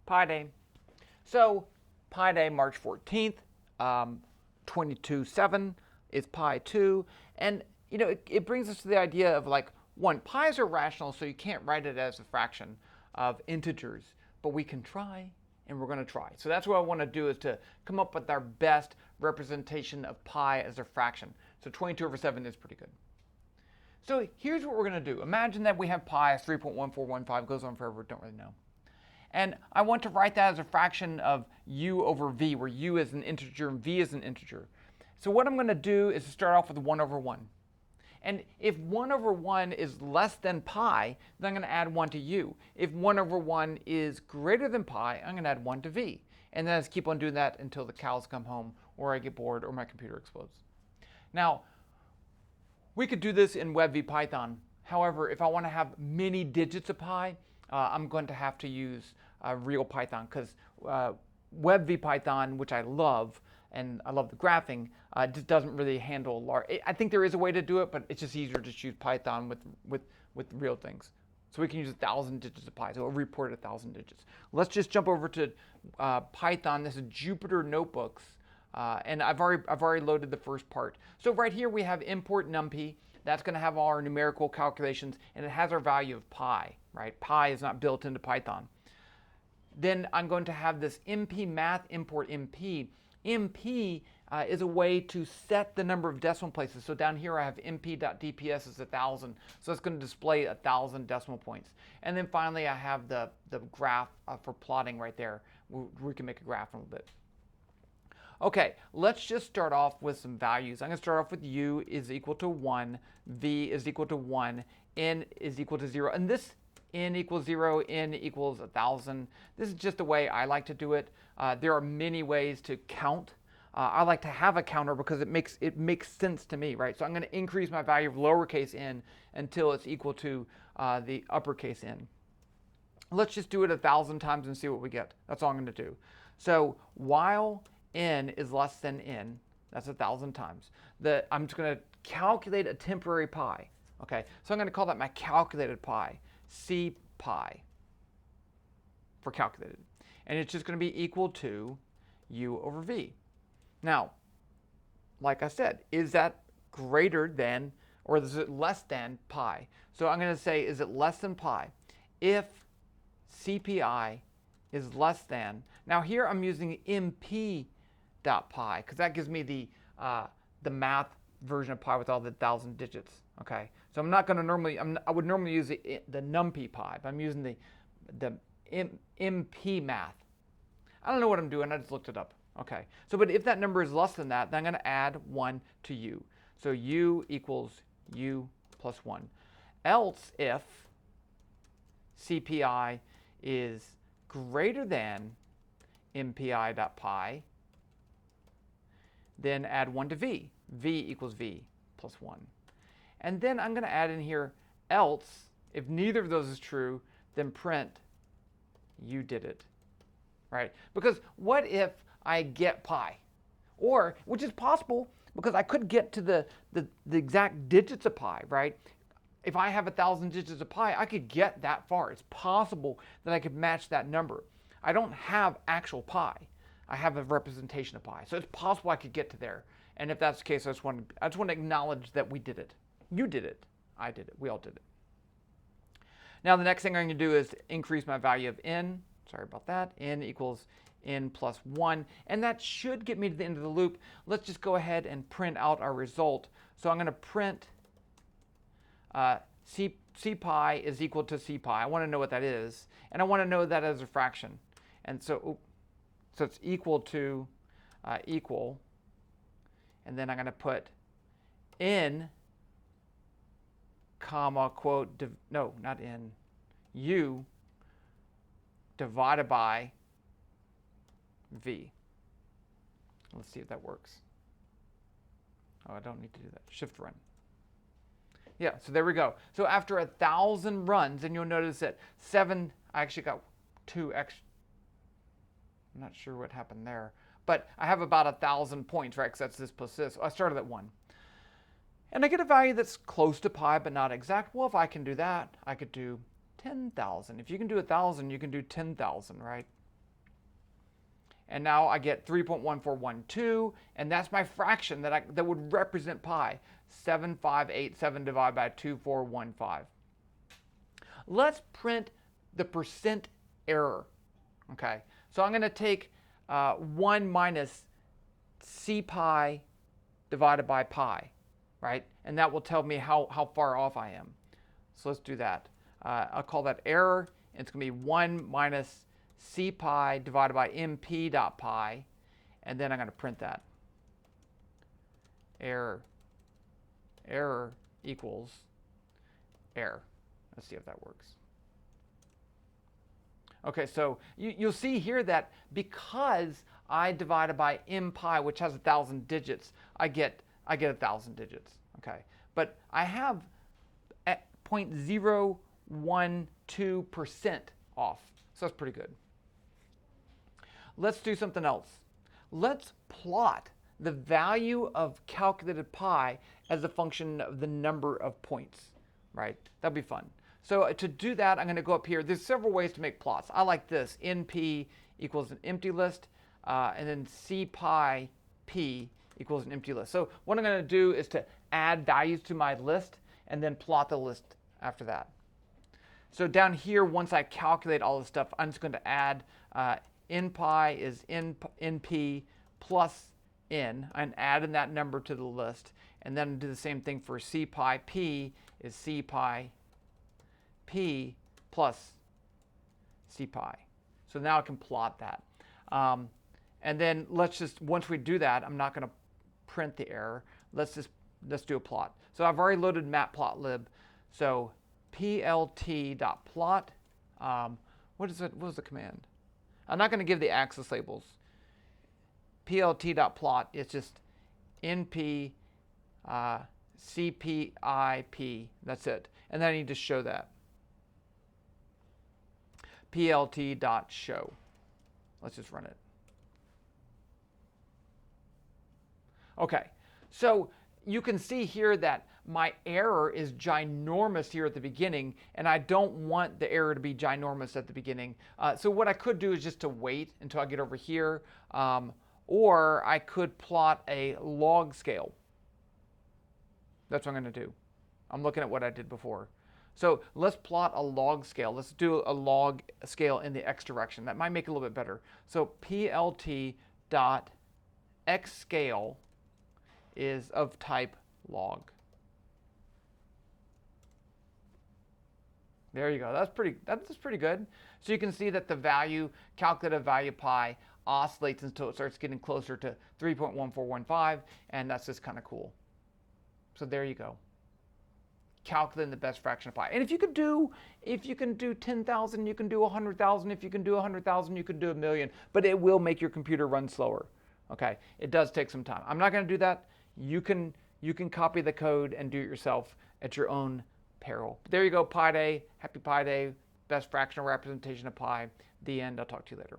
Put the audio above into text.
Pi Day. So Pi Day, March 14th, 22/7 is pi 2. And, it brings us to the idea of like, one, pi's are rational, so you can't write it as a fraction of integers, but we can try, and we're going to try. So that's what I want to do, is to come up with our best representation of pi as a fraction. So 22/7 is pretty good. So here's what we're going to do. Imagine that we have pi as 3.1415, goes on forever, don't really know. And I want to write that as a fraction of u over v, where u is an integer and v is an integer. So what I'm going to do is to start off with 1 over 1. And if 1 over 1 is less than pi, then I'm going to add 1 to u. If 1 over 1 is greater than pi, I'm going to add 1 to v. And then I just keep on doing that until the cows come home, or I get bored, or my computer explodes. Now, we could do this in Web v Python. However, if I want to have many digits of pi, I'm going to have to use real Python, because Web v Python, which I love, and I love the graphing, just doesn't really handle large. I think there is a way to do it, but it's just easier to just use Python with real things. So we can use 1,000 digits of pi. So it'll report 1,000 digits. Let's just jump over to Python. This is Jupyter Notebooks. And I've already loaded the first part. So right here we have import numpy. That's going to have all our numerical calculations, and it has our value of pi, right? Pi is not built into Python. Then I'm going to have this mp math import mp. mp is a way to set the number of decimal places. So down here I have mp.dps is 1,000. So it's going to display 1,000 decimal points. And then finally I have the graph for plotting right there. We can make a graph in a little bit. Okay, let's just start off with some values. I'm going to start off with u is equal to 1, v is equal to 1, n is equal to 0. And this n equals 0, n equals 1,000. This is just the way I like to do it. There are many ways to count. I like to have a counter because it makes sense to me, right? So I'm going to increase my value of lowercase n until it's equal to the uppercase n. Let's just do it 1,000 times and see what we get. That's all I'm going to do. So while n is less than n, that's 1,000 times. I'm just going to calculate a temporary pi. Okay, so I'm going to call that my calculated pi, c pi, for calculated. And it's just going to be equal to u over v. Now, like I said, is that greater than, or is it less than pi? So I'm going to say, is it less than pi? If CPI is less than, now here I'm using mp.pi, because that gives me the math version of pi with all the 1,000 digits. Okay, so I'm not going to normally, I would normally use the numpy pi, but I'm using the mp math. I don't know what I'm doing, I just looked it up. Okay, so but if that number is less than that, then I'm going to add 1 to u. So u equals u plus 1. Else if CPI is greater than mpi.pi, then add 1 to v. v equals v plus 1. And then I'm going to add in here else, if neither of those is true, then print you did it, right? Because what if I get pi? Or, which is possible, because I could get to the exact digits of pi, right? If I have 1,000 digits of pi, I could get that far. It's possible that I could match that number. I don't have actual pi. I have a representation of pi. So it's possible I could get to there. And if that's the case, I just want to acknowledge that we did it. You did it. I did it. We all did it. Now the next thing I'm going to do is increase my value of n. Sorry about that. N equals n plus 1. And that should get me to the end of the loop. Let's just go ahead and print out our result. So I'm going to print c pi is equal to c pi. I want to know what that is. And I want to know that as a fraction. And so it's equal to equal. And then I'm going to put n, comma, quote, no, not n, u divided by v. Let's see if that works. Oh, I don't need to do that. Shift run. Yeah, so there we go. So after 1,000 runs, and you'll notice that I actually got 2 extra. I'm not sure what happened there. But I have about 1,000 points, right? Because that's this plus this. So I started at 1. And I get a value that's close to pi, but not exact. Well, if I can do that, I could do 10,000. If you can do 1,000, you can do 10,000, right? And now I get 3.1412, and that's my fraction that would represent pi, 7587 divided by 2415. Let's print the percent error. Okay, so I'm going to take 1 minus c pi divided by pi, right? And that will tell me how far off I am. So let's do that. I'll call that error. And it's going to be 1 minus c pi divided by mp dot pi. And then I'm going to print that. Error equals error. Let's see if that works. Okay, so you'll see here that because I divided by m pi, which has 1,000 digits, I get 1,000 digits. Okay, but I have at 0.012% off, so that's pretty good. Let's do something else. Let's plot the value of calculated pi as a function of the number of points, right? That'd be fun. So to do that, I'm going to go up here. There's several ways to make plots. I like this. NP equals an empty list, and then C pi P equals an empty list. So what I'm going to do is to add values to my list and then plot the list after that. So down here, once I calculate all this stuff, I'm just going to add n pi is np plus n. I'm adding that number to the list. And then do the same thing for C pi P is C pi P plus C pi. So now I can plot that. And then let's just, once we do that, I'm not going to print the error. Let's do a plot. So I've already loaded matplotlib. So plt.plot. What is the command? I'm not going to give the axis labels. plt.plot is just np cpip. That's it. And then I need to show that. plt.show. Let's just run it. Okay, so you can see here that my error is ginormous here at the beginning, and I don't want the error to be ginormous at the beginning. So what I could do is just to wait until I get over here, or I could plot a log scale. That's what I'm going to do. I'm looking at what I did before. So let's plot a log scale. Let's do a log scale in the x direction. That might make it a little bit better. So plt.xscale is of type log. There you go. That's pretty good. So you can see that the value, calculated value pi, oscillates until it starts getting closer to 3.1415, and that's just kind of cool. So there you go. Calculating the best fraction of pi. And if you can do 10,000, you can do 100,000. If you can do 100,000, you can do 1,000,000. But it will make your computer run slower. Okay, it does take some time. I'm not going to do that. You can copy the code and do it yourself at your own peril. But there you go, Pi Day. Happy Pi Day. Best fractional representation of pi. The end. I'll talk to you later.